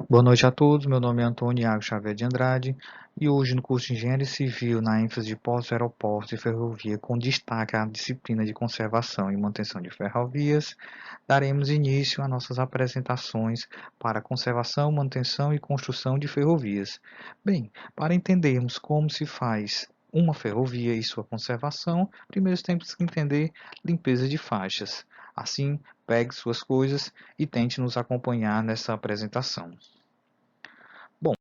Boa noite a todos, meu nome é Antônio Iago Xavier de Andrade e hoje no curso de Engenharia Civil na ênfase de Portos, Aeroportos e Ferrovia com destaque à disciplina de Conservação e Manutenção de Ferrovias, daremos início às nossas apresentações para conservação, manutenção e construção de ferrovias. Bem, para entendermos como se faz uma ferrovia e sua conservação, primeiro temos que entender limpeza de faixas. Assim, pegue suas coisas e tente nos acompanhar nessa apresentação. Bom,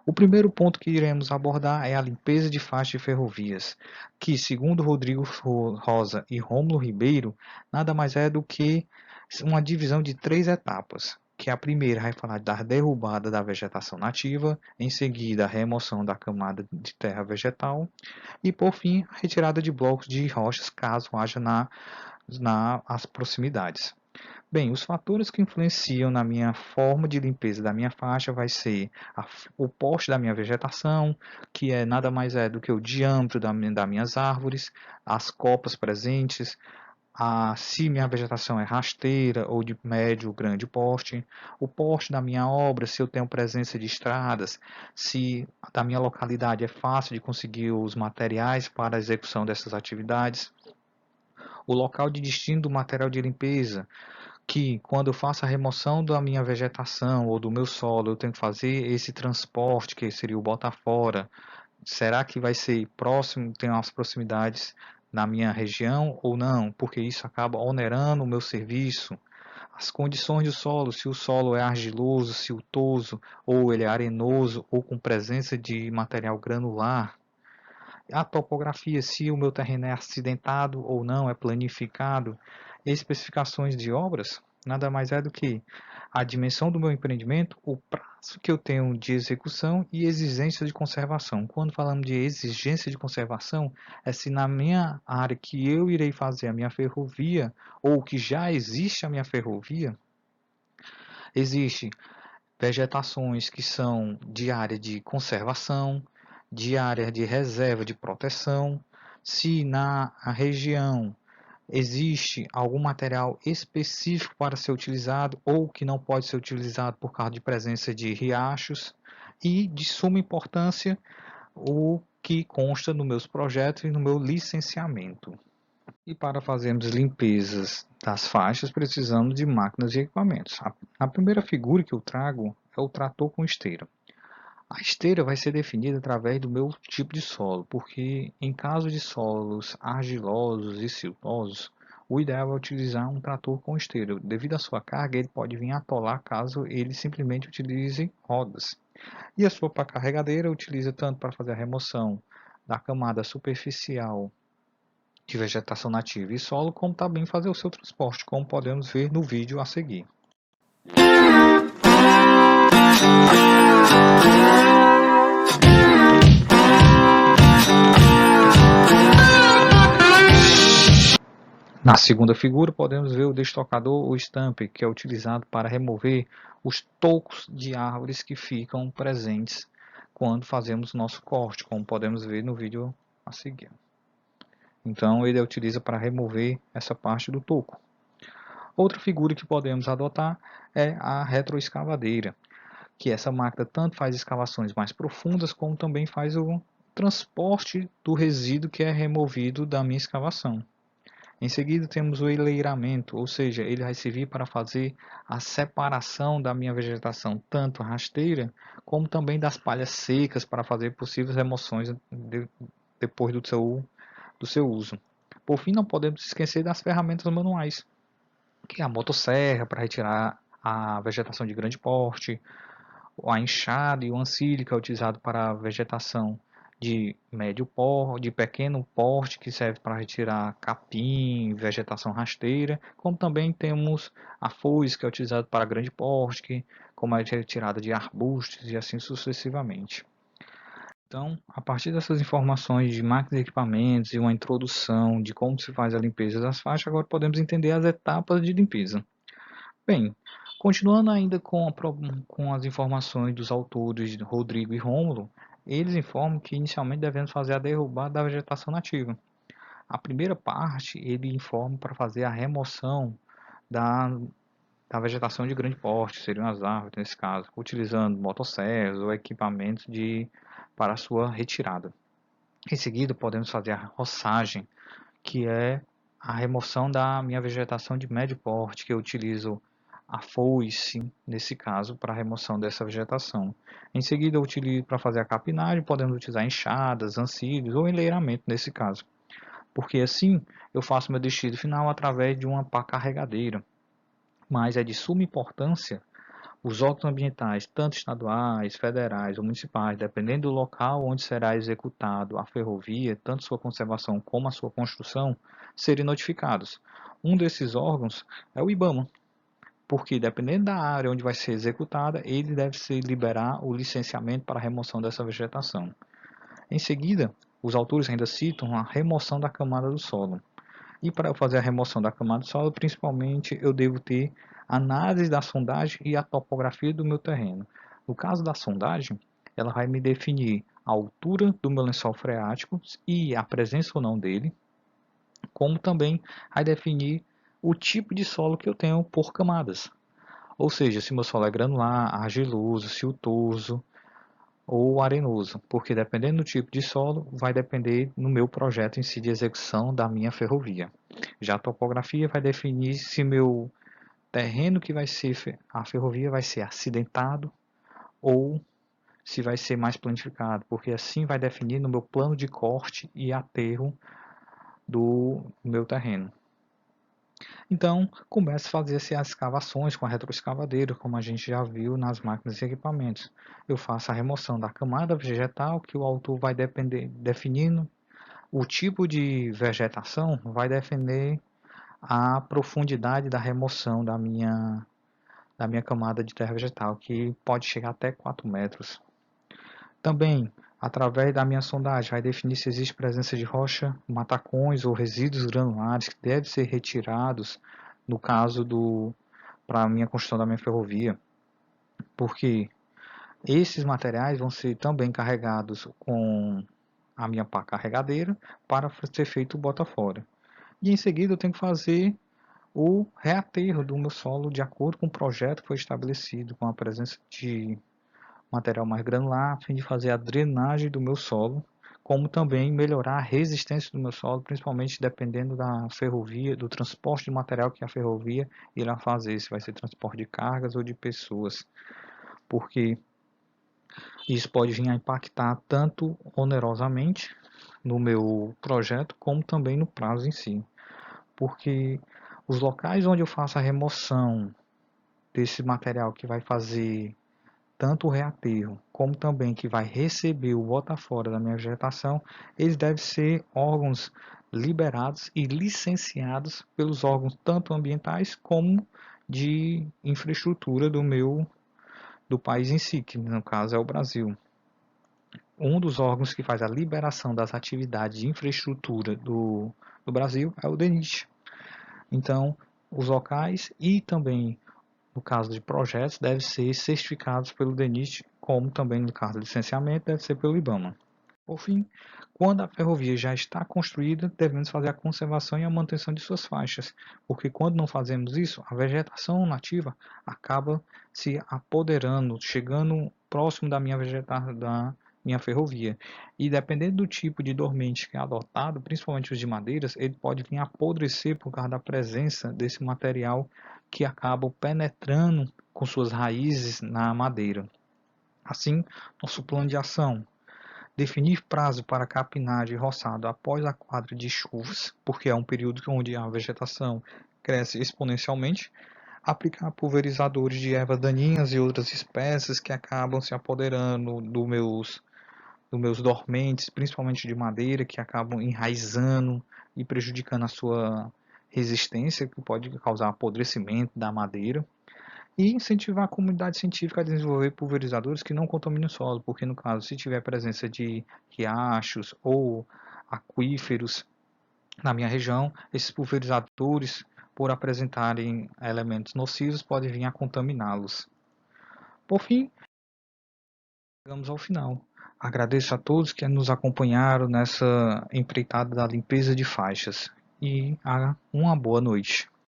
o primeiro ponto que iremos abordar é a limpeza de faixas de ferrovias, que, segundo Rodrigo Rosa e Rômulo Ribeiro, nada mais é do que uma divisão de três etapas. Que a primeira vai falar da derrubada da vegetação nativa, em seguida a remoção da camada de terra vegetal e, por fim, a retirada de blocos de rochas caso haja nas proximidades. Bem, os fatores que influenciam na minha forma de limpeza da minha faixa vai ser o porte da minha vegetação, que é nada mais é do que o diâmetro das minhas árvores, as copas presentes, se minha vegetação é rasteira ou de médio ou grande porte, o porte da minha obra, se eu tenho presença de estradas, se da minha localidade é fácil de conseguir os materiais para a execução dessas atividades, o local de destino do material de limpeza, que quando eu faço a remoção da minha vegetação ou do meu solo, eu tenho que fazer esse transporte, que seria o botar fora. Será que vai ser próximo, tem as proximidades na minha região ou não? Porque isso acaba onerando o meu serviço. As condições do solo, se o solo é argiloso, siltoso, ou ele é arenoso, ou com presença de material granular. A topografia, se o meu terreno é acidentado ou não, é planificado. Especificações de obras, nada mais é do que a dimensão do meu empreendimento, o prazo que eu tenho de execução e exigência de conservação. Quando falamos de exigência de conservação, é se na minha área que eu irei fazer a minha ferrovia, ou que já existe a minha ferrovia, existe vegetações que são de área de conservação, de área de reserva de proteção, se na região existe algum material específico para ser utilizado ou que não pode ser utilizado por causa de presença de riachos e de suma importância o que consta nos meus projetos e no meu licenciamento. E para fazermos limpezas das faixas, precisamos de máquinas e equipamentos. A primeira figura que eu trago é o trator com esteira. A esteira vai ser definida através do meu tipo de solo, porque em caso de solos argilosos e siltosos, o ideal é utilizar um trator com esteira. Devido à sua carga, ele pode vir atolar caso ele simplesmente utilize rodas. E a sua carregadeira utiliza tanto para fazer a remoção da camada superficial de vegetação nativa e solo, como também fazer o seu transporte, como podemos ver no vídeo a seguir. Na segunda figura, podemos ver o destocador ou stamper, que é utilizado para remover os tocos de árvores que ficam presentes quando fazemos nosso corte, como podemos ver no vídeo a seguir. Então, ele utiliza para remover essa parte do toco. Outra figura que podemos adotar é a retroescavadeira, que essa máquina tanto faz escavações mais profundas, como também faz o transporte do resíduo que é removido da minha escavação. Em seguida temos o enleiramento, ou seja, ele vai servir para fazer a separação da minha vegetação, tanto rasteira, como também das palhas secas, para fazer possíveis remoções depois do seu uso. Por fim, não podemos esquecer das ferramentas manuais, que é a motosserra para retirar a vegetação de grande porte, a enxada e o ancilho, que é utilizado para a vegetação de médio porte, de pequeno porte, que serve para retirar capim, vegetação rasteira, como também temos a foice, que é utilizado para grande porte, como a retirada de arbustos e assim sucessivamente. Então, a partir dessas informações de máquinas e equipamentos e uma introdução de como se faz a limpeza das faixas, agora podemos entender as etapas de limpeza. Bem, continuando ainda com as informações dos autores Rodrigo e Rômulo, eles informam que inicialmente devemos fazer a derrubada da vegetação nativa. A primeira parte, ele informa para fazer a remoção da da vegetação de grande porte, seriam as árvores nesse caso, utilizando motosserras ou equipamentos para a sua retirada. Em seguida, podemos fazer a roçagem, que é a remoção da minha vegetação de médio porte, que eu utilizo a foice, nesse caso, para a remoção dessa vegetação. Em seguida, eu utilizo para fazer a capinagem, podemos utilizar enxadas, ansilhos ou enleiramento nesse caso, porque assim eu faço meu destino final através de uma pá carregadeira. Mas é de suma importância os órgãos ambientais, tanto estaduais, federais ou municipais, dependendo do local onde será executado a ferrovia, tanto sua conservação como a sua construção, serem notificados. Um desses órgãos é o IBAMA, porque dependendo da área onde vai ser executada, ele deve se liberar o licenciamento para a remoção dessa vegetação. Em seguida, os autores ainda citam a remoção da camada do solo. E para fazer a remoção da camada do solo, principalmente eu devo ter análise da sondagem e a topografia do meu terreno. No caso da sondagem, ela vai me definir a altura do meu lençol freático e a presença ou não dele, como também vai definir o tipo de solo que eu tenho por camadas. Ou seja, se meu solo é granular, argiloso, siltoso ou arenoso, porque dependendo do tipo de solo, vai depender no meu projeto em si de execução da minha ferrovia. Já a topografia vai definir se meu terreno que vai ser a ferrovia vai ser acidentado ou se vai ser mais planificado, porque assim vai definir no meu plano de corte e aterro do meu terreno. Então, comece a fazer as escavações com a retroescavadeira, como a gente já viu nas máquinas e equipamentos. Eu faço a remoção da camada vegetal, que o autor vai definindo. O tipo de vegetação vai definir a profundidade da remoção da minha camada de terra vegetal, que pode chegar até 4 metros. Também, através da minha sondagem, vai definir se existe presença de rocha, matacões ou resíduos granulares que devem ser retirados no caso para a minha construção da minha ferrovia, porque esses materiais vão ser também carregados com a minha pá carregadeira para ser feito o bota fora. E em seguida eu tenho que fazer o reaterro do meu solo de acordo com o projeto que foi estabelecido, com a presença de material mais granular, a fim de fazer a drenagem do meu solo, como também melhorar a resistência do meu solo, principalmente dependendo da ferrovia, do transporte de material que a ferrovia irá fazer, se vai ser transporte de cargas ou de pessoas, porque isso pode vir a impactar tanto onerosamente no meu projeto, como também no prazo em si, porque os locais onde eu faço a remoção desse material que vai fazer tanto o reaterro como também que vai receber o bota fora da minha vegetação, eles devem ser órgãos liberados e licenciados pelos órgãos tanto ambientais como de infraestrutura do país em si, que no caso é o Brasil. Um dos órgãos que faz a liberação das atividades de infraestrutura do Brasil é o DENIT. Então, os locais e também no caso de projetos, devem ser certificados pelo DENIT, como também no caso de licenciamento, deve ser pelo IBAMA. Por fim, quando a ferrovia já está construída, devemos fazer a conservação e a manutenção de suas faixas, porque quando não fazemos isso, a vegetação nativa acaba se apoderando, chegando próximo da minha ferrovia. E dependendo do tipo de dormente que é adotado, principalmente os de madeiras, ele pode vir a apodrecer por causa da presença desse material que acaba penetrando com suas raízes na madeira. Assim, nosso plano de ação: definir prazo para capinagem e roçado após a quadra de chuvas, porque é um período onde a vegetação cresce exponencialmente. Aplicar pulverizadores de ervas daninhas e outras espécies que acabam se apoderando dos meus dormentes, principalmente de madeira, que acabam enraizando e prejudicando a sua resistência, que pode causar apodrecimento da madeira. E incentivar a comunidade científica a desenvolver pulverizadores que não contaminem o solo, porque no caso, se tiver presença de riachos ou aquíferos na minha região, esses pulverizadores, por apresentarem elementos nocivos, podem vir a contaminá-los. Por fim, chegamos ao final. Agradeço a todos que nos acompanharam nessa empreitada da limpeza de faixas e uma boa noite.